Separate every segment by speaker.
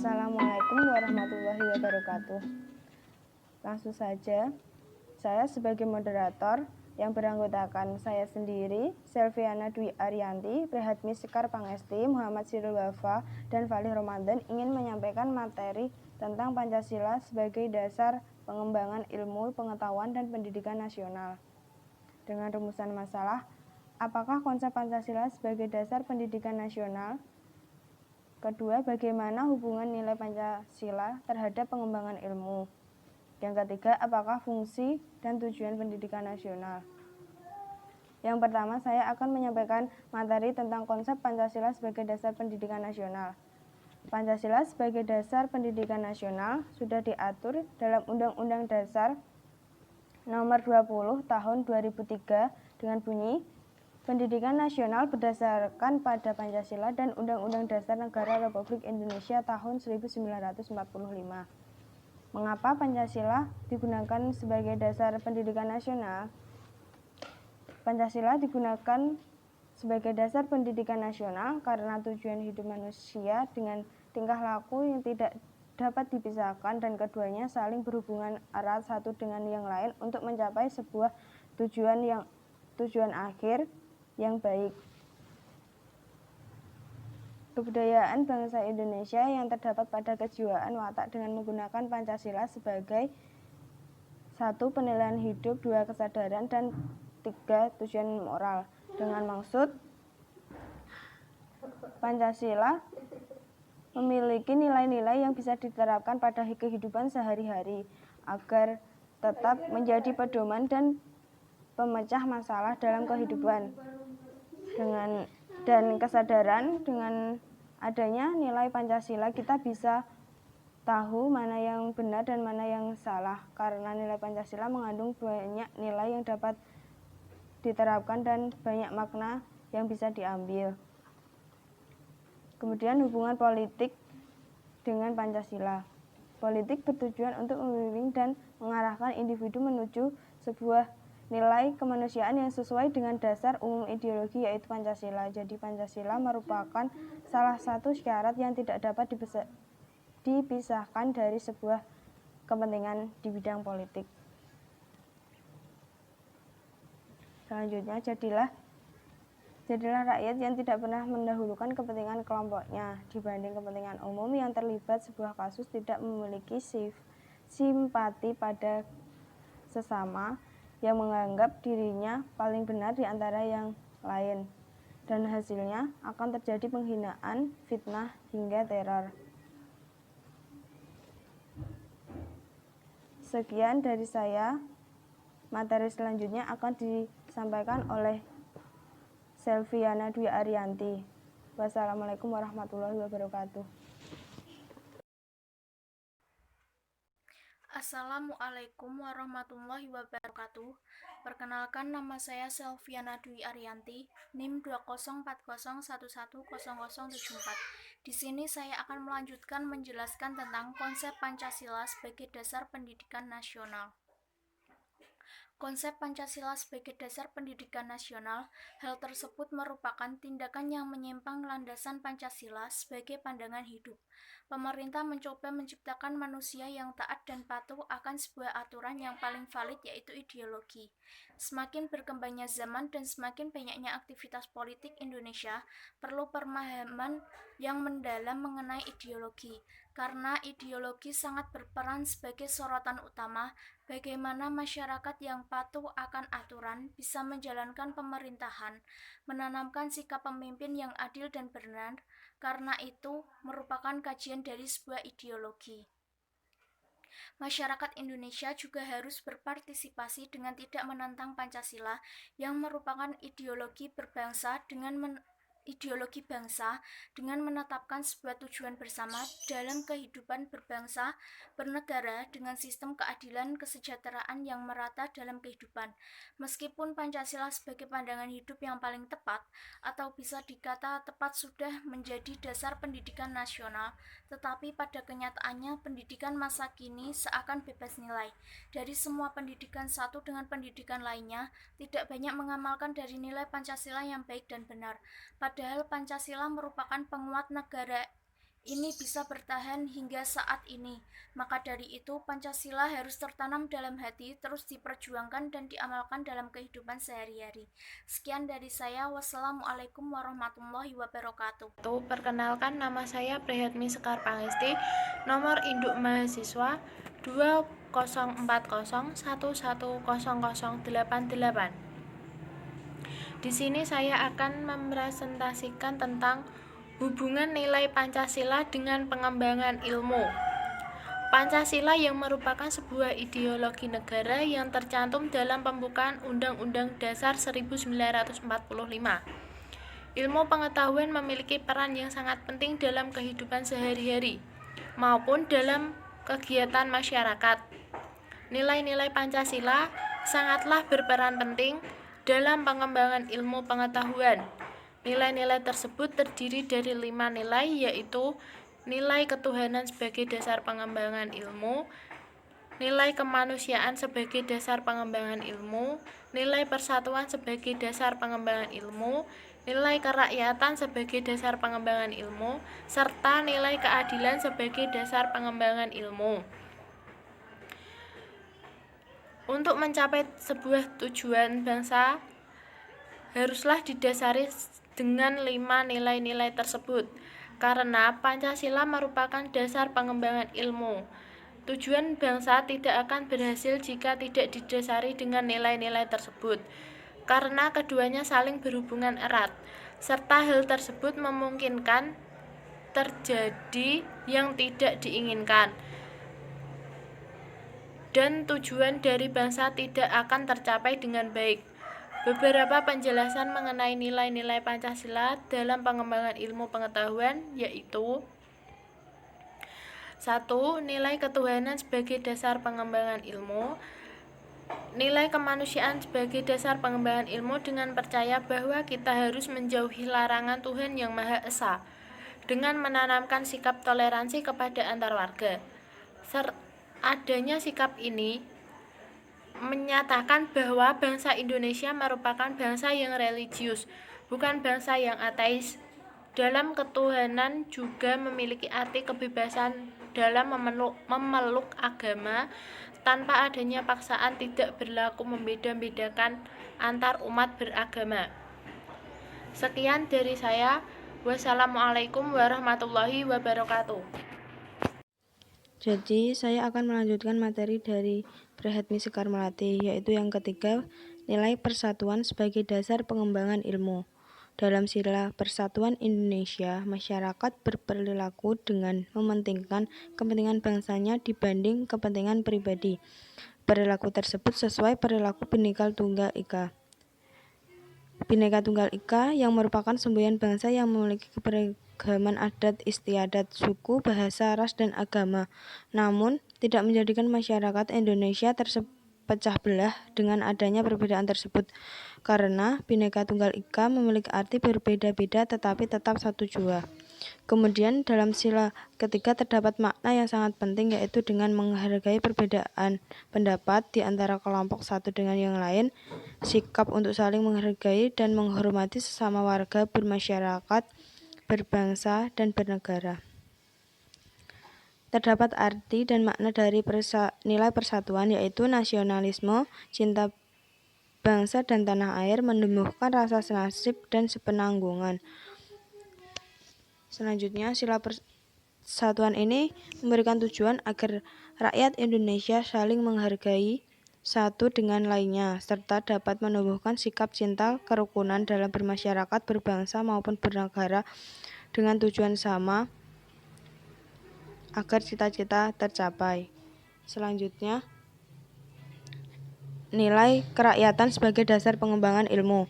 Speaker 1: Assalamualaikum warahmatullahi wabarakatuh. Langsung saja, saya sebagai moderator yang beranggotakan saya sendiri, Selviana Dwi Ariyanti, Prihatmi Sekar Pangesti, Muhammad Sirul Wafa, dan Falih Ramadan ingin menyampaikan materi tentang Pancasila sebagai dasar pengembangan ilmu, pengetahuan, dan pendidikan nasional. Dengan rumusan masalah, apakah konsep Pancasila sebagai dasar pendidikan nasional? Kedua, bagaimana hubungan nilai Pancasila terhadap pengembangan ilmu? Yang ketiga, apakah fungsi dan tujuan pendidikan nasional? Yang pertama, saya akan menyampaikan materi tentang konsep Pancasila sebagai dasar pendidikan nasional. Pancasila sebagai dasar pendidikan nasional sudah diatur dalam Undang-Undang Dasar Nomor 20 Tahun 2003 dengan bunyi Pendidikan nasional berdasarkan pada Pancasila dan Undang-Undang Dasar Negara Republik Indonesia tahun 1945. Mengapa Pancasila digunakan sebagai dasar pendidikan nasional? Pancasila digunakan sebagai dasar pendidikan nasional karena tujuan hidup manusia dengan tingkah laku yang tidak dapat dipisahkan dan keduanya saling berhubungan erat satu dengan yang lain untuk mencapai sebuah tujuan akhir yang baik. Kebudayaan bangsa Indonesia yang terdapat pada kejiwaan watak dengan menggunakan Pancasila sebagai 1. Penilaian hidup, 2. Kesadaran, dan 3. Tujuan moral. Dengan maksud Pancasila memiliki nilai-nilai yang bisa diterapkan pada kehidupan sehari-hari agar tetap menjadi pedoman dan pemecah masalah dalam kehidupan. Dan kesadaran, dengan adanya nilai Pancasila kita bisa tahu mana yang benar dan mana yang salah, karena nilai Pancasila mengandung banyak nilai yang dapat diterapkan dan banyak makna yang bisa diambil. Kemudian hubungan politik dengan Pancasila. Politik bertujuan untuk membimbing dan mengarahkan individu menuju sebuah nilai kemanusiaan yang sesuai dengan dasar umum ideologi yaitu Pancasila. Jadi Pancasila merupakan salah satu syarat yang tidak dapat dipisahkan dari sebuah kepentingan di bidang politik. Selanjutnya, jadilah rakyat yang tidak pernah mendahulukan kepentingan kelompoknya dibanding kepentingan umum. Yang terlibat sebuah kasus tidak memiliki simpati pada sesama yang menganggap dirinya paling benar di antara yang lain, dan hasilnya akan terjadi penghinaan, fitnah, hingga teror. Sekian dari saya. Materi selanjutnya akan disampaikan oleh Selviana Dwi Ariyanti. Wassalamualaikum warahmatullahi wabarakatuh.
Speaker 2: Assalamualaikum warahmatullahi wabarakatuh. Perkenalkan, nama saya Selviana Dwi Ariyanti, NIM 204011100074. Di sini saya akan melanjutkan menjelaskan tentang konsep Pancasila sebagai dasar pendidikan nasional. Konsep Pancasila sebagai dasar pendidikan nasional, hal tersebut merupakan tindakan yang menyimpang landasan Pancasila sebagai pandangan hidup. Pemerintah mencoba menciptakan manusia yang taat dan patuh akan sebuah aturan yang paling valid, yaitu ideologi. Semakin berkembangnya zaman dan semakin banyaknya aktivitas politik Indonesia, perlu pemahaman yang mendalam mengenai ideologi, karena ideologi sangat berperan sebagai sorotan utama bagaimana masyarakat yang patuh akan aturan bisa menjalankan pemerintahan, menanamkan sikap pemimpin yang adil dan benar. Karena itu merupakan kajian dari sebuah ideologi. Masyarakat Indonesia juga harus berpartisipasi dengan tidak menentang Pancasila yang merupakan ideologi bangsa dengan menetapkan sebuah tujuan bersama dalam kehidupan berbangsa bernegara dengan sistem keadilan kesejahteraan yang merata dalam kehidupan. Meskipun Pancasila sebagai pandangan hidup yang paling tepat atau bisa dikata tepat sudah menjadi dasar pendidikan nasional, tetapi pada kenyataannya pendidikan masa kini seakan bebas nilai. Dari semua pendidikan satu dengan pendidikan lainnya tidak banyak mengamalkan dari nilai Pancasila yang baik dan benar. Padahal Pancasila merupakan penguat negara ini bisa bertahan hingga saat ini. Maka dari itu, Pancasila harus tertanam dalam hati, terus diperjuangkan dan diamalkan dalam kehidupan sehari-hari. Sekian dari saya. Wassalamualaikum warahmatullahi wabarakatuh.
Speaker 3: Perkenalkan, nama saya Prihatmi Sekar Pangisti, nomor induk mahasiswa 2040110088. Di sini saya akan mempresentasikan tentang hubungan nilai Pancasila dengan pengembangan ilmu. Pancasila yang merupakan sebuah ideologi negara yang tercantum dalam pembukaan Undang-Undang Dasar 1945. Ilmu pengetahuan memiliki peran yang sangat penting dalam kehidupan sehari-hari maupun dalam kegiatan masyarakat. Nilai-nilai Pancasila sangatlah berperan penting dalam pengembangan ilmu pengetahuan. Nilai-nilai tersebut terdiri dari 5 nilai, yaitu nilai ketuhanan sebagai dasar pengembangan ilmu, nilai kemanusiaan sebagai dasar pengembangan ilmu, nilai persatuan sebagai dasar pengembangan ilmu, nilai kerakyatan sebagai dasar pengembangan ilmu, serta nilai keadilan sebagai dasar pengembangan ilmu. Untuk mencapai sebuah tujuan bangsa haruslah didasari dengan 5 nilai-nilai tersebut, karena Pancasila merupakan dasar pengembangan ilmu. Tujuan bangsa tidak akan berhasil jika tidak didasari dengan nilai-nilai tersebut, karena keduanya saling berhubungan erat, serta hal tersebut memungkinkan terjadi yang tidak diinginkan, dan tujuan dari bangsa tidak akan tercapai dengan baik. Beberapa penjelasan mengenai nilai-nilai Pancasila dalam pengembangan ilmu pengetahuan yaitu: 1. Nilai ketuhanan sebagai dasar pengembangan ilmu. Nilai kemanusiaan sebagai dasar pengembangan ilmu dengan percaya bahwa kita harus menjauhi larangan Tuhan Yang Maha Esa dengan menanamkan sikap toleransi kepada antar warga. Adanya sikap ini menyatakan bahwa bangsa Indonesia merupakan bangsa yang religius, bukan bangsa yang ateis. Dalam ketuhanan juga memiliki arti kebebasan dalam memeluk agama tanpa adanya paksaan, tidak berlaku membeda-bedakan antar umat beragama. Sekian dari saya. Wassalamualaikum warahmatullahi wabarakatuh.
Speaker 1: Jadi, saya akan melanjutkan materi dari Prihatmi Sekar Melati, yaitu yang ketiga, nilai persatuan sebagai dasar pengembangan ilmu. Dalam sila Persatuan Indonesia, masyarakat berperilaku dengan mementingkan kepentingan bangsanya dibanding kepentingan pribadi. Perilaku tersebut sesuai perilaku Bhinneka Tunggal Ika. Bhinneka Tunggal Ika yang merupakan semboyan bangsa yang memiliki keberagaman adat istiadat, suku, bahasa, ras, dan agama, namun tidak menjadikan masyarakat Indonesia terpecah belah dengan adanya perbedaan tersebut, karena Bhinneka Tunggal Ika memiliki arti berbeda-beda tetapi tetap satu jua. Kemudian dalam sila ketiga terdapat makna yang sangat penting, yaitu dengan menghargai perbedaan pendapat di antara kelompok satu dengan yang lain, sikap untuk saling menghargai dan menghormati sesama warga bermasyarakat, berbangsa, dan bernegara. Terdapat arti dan makna dari nilai persatuan, yaitu nasionalisme, cinta bangsa dan tanah air, menumbuhkan rasa senasib dan sepenanggungan. Selanjutnya, sila persatuan ini memberikan tujuan agar rakyat Indonesia saling menghargai satu dengan lainnya, serta dapat menumbuhkan sikap cinta kerukunan dalam bermasyarakat, berbangsa, maupun bernegara dengan tujuan sama agar cita-cita tercapai. Selanjutnya, nilai kerakyatan sebagai dasar pengembangan ilmu.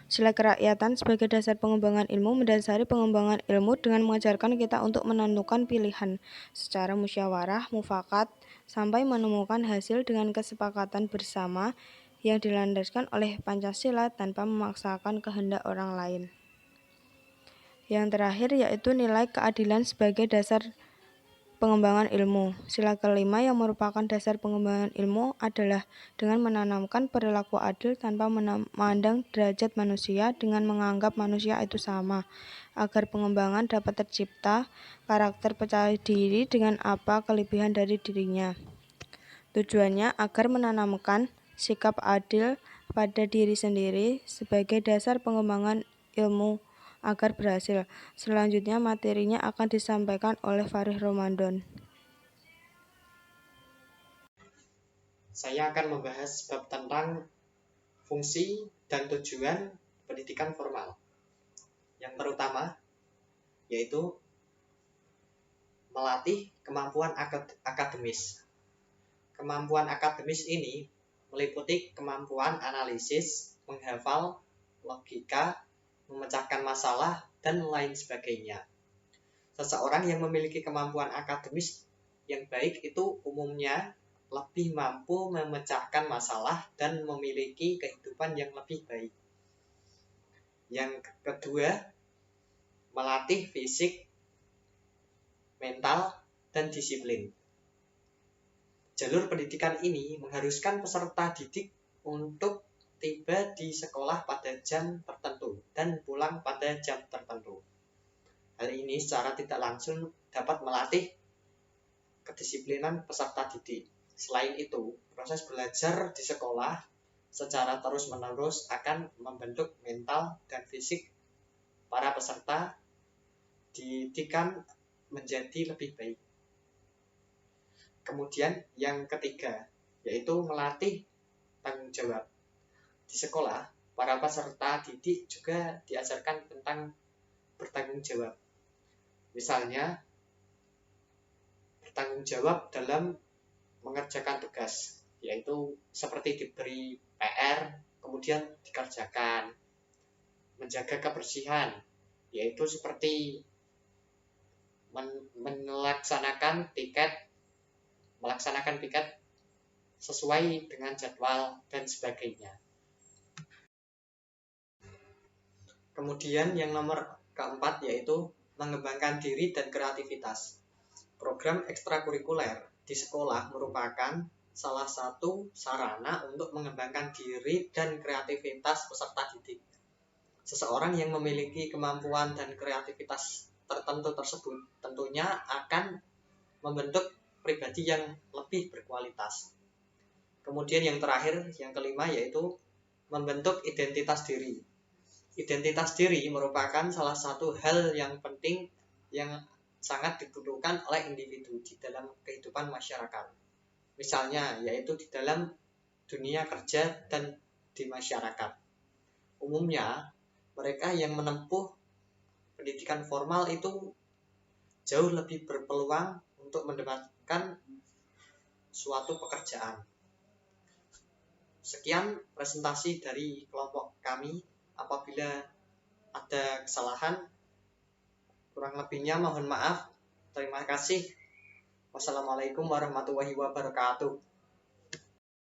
Speaker 1: Sila kerakyatan sebagai dasar pengembangan ilmu mendasari pengembangan ilmu dengan mengajarkan kita untuk menentukan pilihan secara musyawarah, mufakat, sampai menemukan hasil dengan kesepakatan bersama yang dilandaskan oleh Pancasila tanpa memaksakan kehendak orang lain. Yang terakhir yaitu nilai keadilan sebagai dasar pengembangan ilmu. Sila kelima yang merupakan dasar pengembangan ilmu adalah dengan menanamkan perilaku adil tanpa memandang derajat manusia dengan menganggap manusia itu sama, agar pengembangan dapat tercipta karakter percaya diri dengan apa kelebihan dari dirinya. Tujuannya agar menanamkan sikap adil pada diri sendiri sebagai dasar pengembangan ilmu agar berhasil. Selanjutnya materinya akan disampaikan oleh Farid Ramadan.
Speaker 4: Saya akan membahas bab tentang fungsi dan tujuan pendidikan formal. Yang pertama yaitu melatih kemampuan akademis. Kemampuan akademis ini meliputi kemampuan analisis, menghafal, logika, memecahkan masalah, dan lain sebagainya. Seseorang yang memiliki kemampuan akademis yang baik itu umumnya lebih mampu memecahkan masalah dan memiliki kehidupan yang lebih baik. Yang kedua, melatih fisik, mental, dan disiplin. Jalur pendidikan ini mengharuskan peserta didik untuk tiba di sekolah pada jam tertentu dan pulang pada jam tertentu. Hal ini secara tidak langsung dapat melatih kedisiplinan peserta didik. Selain itu, proses belajar di sekolah secara terus-menerus akan membentuk mental dan fisik para peserta didikan menjadi lebih baik. Kemudian yang ketiga, yaitu melatih tanggung jawab. Di sekolah, para peserta didik juga diajarkan tentang bertanggung jawab. Misalnya, bertanggung jawab dalam mengerjakan tugas, yaitu seperti diberi PR, kemudian dikerjakan. Menjaga kebersihan, yaitu seperti melaksanakan piket sesuai dengan jadwal dan sebagainya. Kemudian yang nomor keempat yaitu mengembangkan diri dan kreativitas. Program ekstrakurikuler di sekolah merupakan salah satu sarana untuk mengembangkan diri dan kreativitas peserta didik. Seseorang yang memiliki kemampuan dan kreativitas tertentu tersebut tentunya akan membentuk pribadi yang lebih berkualitas. Kemudian yang terakhir, yang kelima yaitu membentuk identitas diri. Identitas diri merupakan salah satu hal yang penting yang sangat dibutuhkan oleh individu di dalam kehidupan masyarakat. Misalnya, yaitu di dalam dunia kerja dan di masyarakat. Umumnya, mereka yang menempuh pendidikan formal itu jauh lebih berpeluang untuk mendapatkan suatu pekerjaan. Sekian presentasi dari kelompok kami. Apabila ada kesalahan, kurang lebihnya mohon maaf. Terima kasih. Wassalamualaikum warahmatullahi wabarakatuh.